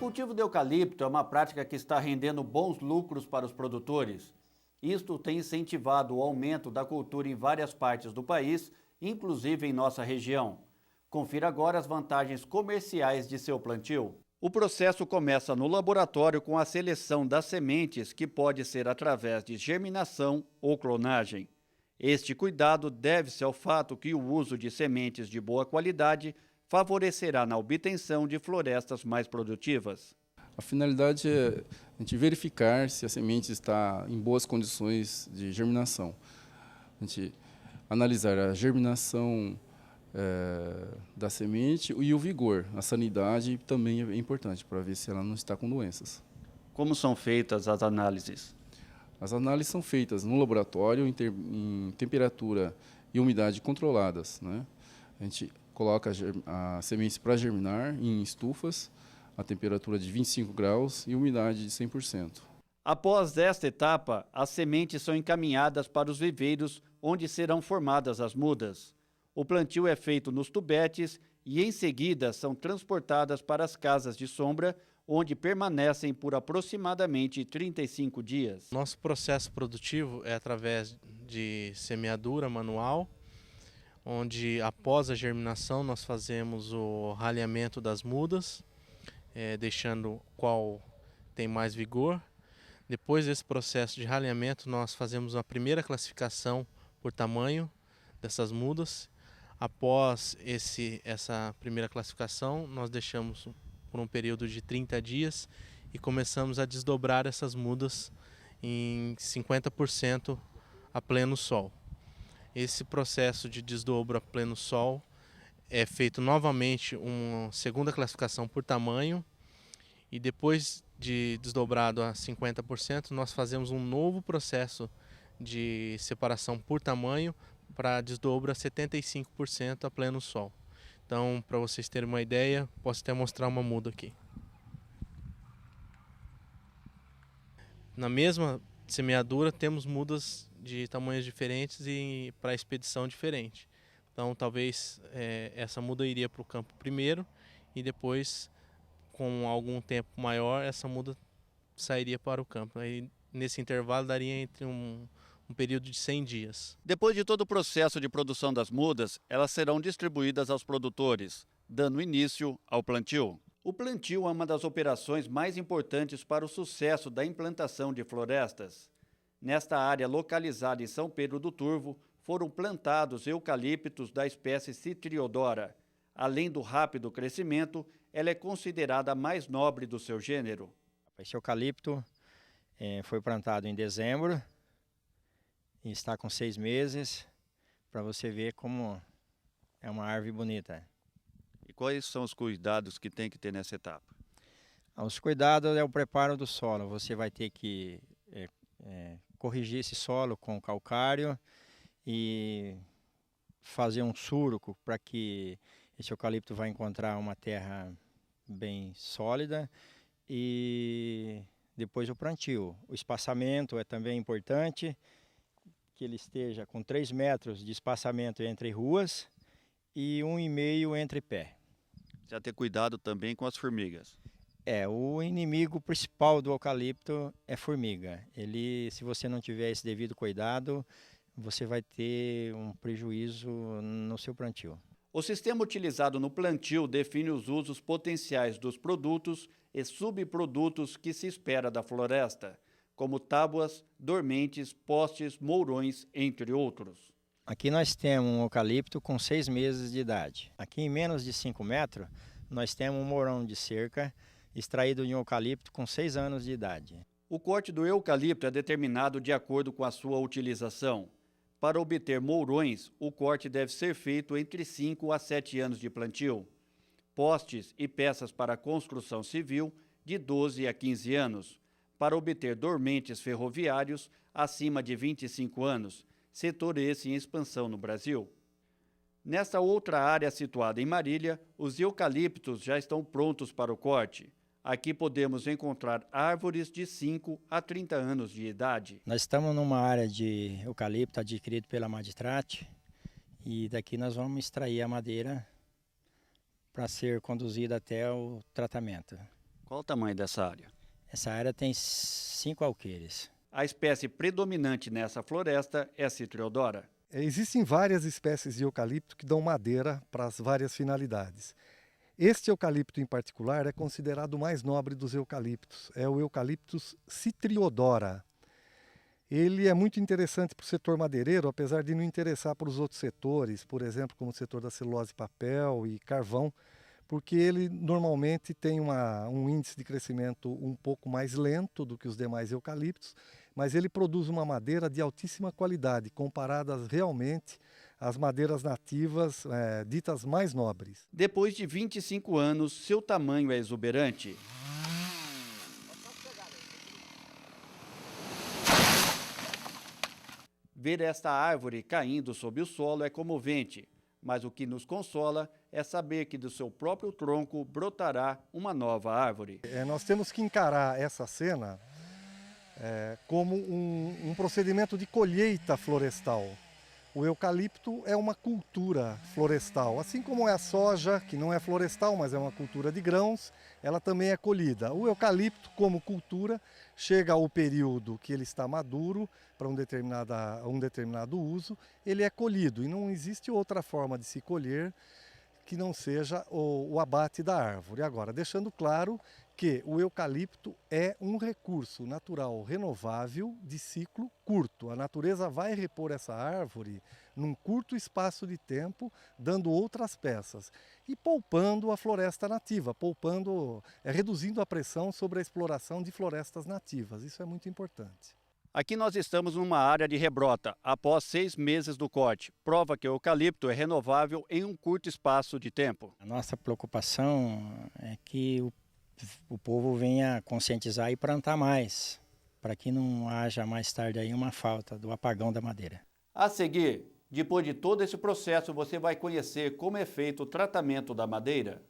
cultivo de eucalipto é uma prática que está rendendo bons lucros para os produtores. Isto tem incentivado o aumento da cultura em várias partes do país, inclusive em nossa região. Confira agora as vantagens comerciais de seu plantio. O processo começa no laboratório com a seleção das sementes, que pode ser através de germinação ou clonagem. Este cuidado deve-se ao fato que o uso de sementes de boa qualidade favorecerá na obtenção de florestas mais produtivas. A finalidade é a gente verificar se a semente está em boas condições de germinação. A gente analisar a germinação da semente e o vigor. A sanidade também é importante para ver se ela não está com doenças. Como são feitas as análises? As análises são feitas no laboratório em temperatura e umidade controladas, né? A gente coloca as sementes para germinar em estufas, a temperatura de 25 graus e umidade de 100%. Após esta etapa, as sementes são encaminhadas para os viveiros, onde serão formadas as mudas. O plantio é feito nos tubetes e, em seguida, são transportadas para as casas de sombra, onde permanecem por aproximadamente 35 dias. Nosso processo produtivo é através de semeadura manual, onde após a germinação nós fazemos o ralhamento das mudas, deixando qual tem mais vigor. Depois desse processo de ralhamento nós fazemos a primeira classificação por tamanho dessas mudas. Após essa primeira classificação nós deixamos por um período de 30 dias e começamos a desdobrar essas mudas em 50% a pleno sol. Esse processo de desdobro a pleno sol é feito novamente uma segunda classificação por tamanho e depois de desdobrado a 50%, nós fazemos um novo processo de separação por tamanho para desdobro a 75% a pleno sol. Então, para vocês terem uma ideia, posso até mostrar uma muda aqui. Na mesma semeadura temos mudas de tamanhos diferentes e para expedição diferente. Então talvez essa muda iria para o campo primeiro e depois, com algum tempo maior, essa muda sairia para o campo. Aí, nesse intervalo daria entre um período de 100 dias. Depois de todo o processo de produção das mudas, elas serão distribuídas aos produtores, dando início ao plantio. O plantio é uma das operações mais importantes para o sucesso da implantação de florestas. Nesta área localizada em São Pedro do Turvo, foram plantados eucaliptos da espécie Citriodora. Além do rápido crescimento, ela é considerada a mais nobre do seu gênero. Esse eucalipto foi plantado em dezembro e está com 6 meses, para você ver como é uma árvore bonita. E quais são os cuidados que tem que ter nessa etapa? Os cuidados é o preparo do solo. Você vai ter que corrigir esse solo com calcário e fazer um surco para que esse eucalipto vai encontrar uma terra bem sólida e depois o plantio. O espaçamento é também importante, que ele esteja com 3 metros de espaçamento entre ruas e 1,5 entre pé. Precisa ter cuidado também com as formigas. O inimigo principal do eucalipto é formiga. Se você não tiver esse devido cuidado, você vai ter um prejuízo no seu plantio. O sistema utilizado no plantio define os usos potenciais dos produtos e subprodutos que se espera da floresta, como tábuas, dormentes, postes, mourões, entre outros. Aqui nós temos um eucalipto com 6 meses de idade. Aqui em menos de 5 metros, nós temos um mourão de cerca extraído de um eucalipto com 6 anos de idade. O corte do eucalipto é determinado de acordo com a sua utilização. Para obter mourões, o corte deve ser feito entre 5 a 7 anos de plantio. Postes e peças para construção civil, de 12 a 15 anos. Para obter dormentes ferroviários, acima de 25 anos, setor esse em expansão no Brasil. Nesta outra área situada em Marília, os eucaliptos já estão prontos para o corte. Aqui podemos encontrar árvores de 5 a 30 anos de idade. Nós estamos numa área de eucalipto adquirido pela Maditrat e daqui nós vamos extrair a madeira para ser conduzida até o tratamento. Qual o tamanho dessa área? Essa área tem 5 alqueires. A espécie predominante nessa floresta é a Citriodora. Existem várias espécies de eucalipto que dão madeira para as várias finalidades. Este eucalipto em particular é considerado o mais nobre dos eucaliptos. É o Eucalyptus citriodora. Ele é muito interessante para o setor madeireiro, apesar de não interessar para os outros setores, por exemplo, como o setor da celulose, papel e carvão, porque ele normalmente tem um índice de crescimento um pouco mais lento do que os demais eucaliptos, mas ele produz uma madeira de altíssima qualidade, comparadas realmente às madeiras nativas ditas mais nobres. Depois de 25 anos, seu tamanho é exuberante. Ver esta árvore caindo sob o solo é comovente, mas o que nos consola é saber que do seu próprio tronco brotará uma nova árvore. Nós temos que encarar essa cena como um procedimento de colheita florestal. O eucalipto é uma cultura florestal, assim como é a soja, que não é florestal, mas é uma cultura de grãos, ela também é colhida. O eucalipto, como cultura, chega ao período que ele está maduro para um determinado uso, ele é colhido e não existe outra forma de se colher que não seja o abate da árvore. Agora, deixando claro que o eucalipto é um recurso natural renovável de ciclo curto. A natureza vai repor essa árvore num curto espaço de tempo, dando outras peças e poupando a floresta nativa, reduzindo a pressão sobre a exploração de florestas nativas. Isso é muito importante. Aqui nós estamos numa área de rebrota, após 6 meses do corte. Prova que o eucalipto é renovável em um curto espaço de tempo. A nossa preocupação é que o povo venha conscientizar e plantar mais, para que não haja mais tarde aí uma falta do apagão da madeira. A seguir, depois de todo esse processo, você vai conhecer como é feito o tratamento da madeira.